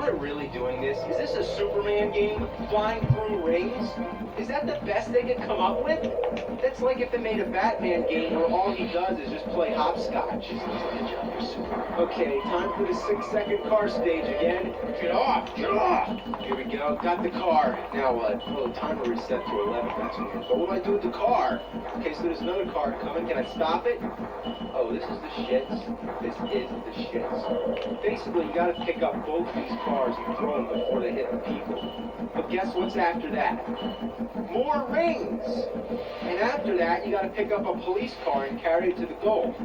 I really doing this? Is this a Superman game? Flying through rings? Is that the best they could come up with? That's like if they made a Batman game where all he does is just play hopscotch. Okay, time for the 6-second car stage again. Get off! Get off! Here we go. Got the car. Now what? Oh, timer reset to 11. That's weird. But what do I do with the car? Okay, so there's another car coming. Can I stop it? Oh, this is the shits. This is the shits. Basically, you gotta pick up both these cars and throw them before they hit the people. But guess what's after that? More rings! And after that, you gotta pick up a police car and carry it to the goal.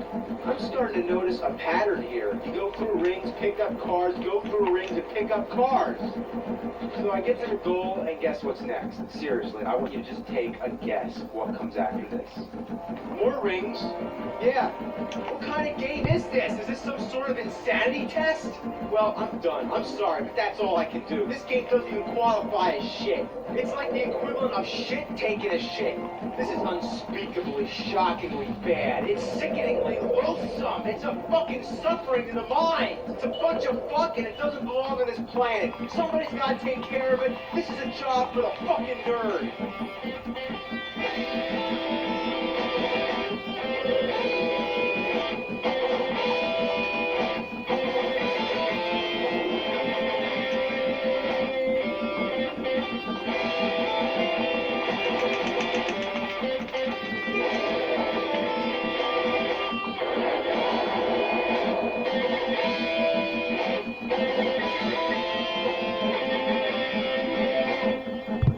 I'm starting to notice a pattern here. You go through rings, pick up cars, go through rings, and pick up cars. So I get to the goal, and guess what's next? Seriously, I want you to just take a guess what comes after this. More rings? Yeah. What kind of game is this? Is this some sort of insanity test? Well, I'm done. I'm sorry, but that's all I can do. This game doesn't even qualify as shit. It's like the equivalent of shit taking a shit. This is unspeakably, shockingly bad. It's sickeningly loathsome. It's a fucking suffering to the mind. It's a bunch of fuck and it doesn't belong on this planet. Somebody's got to take care of it. This is a job for the fucking nerd.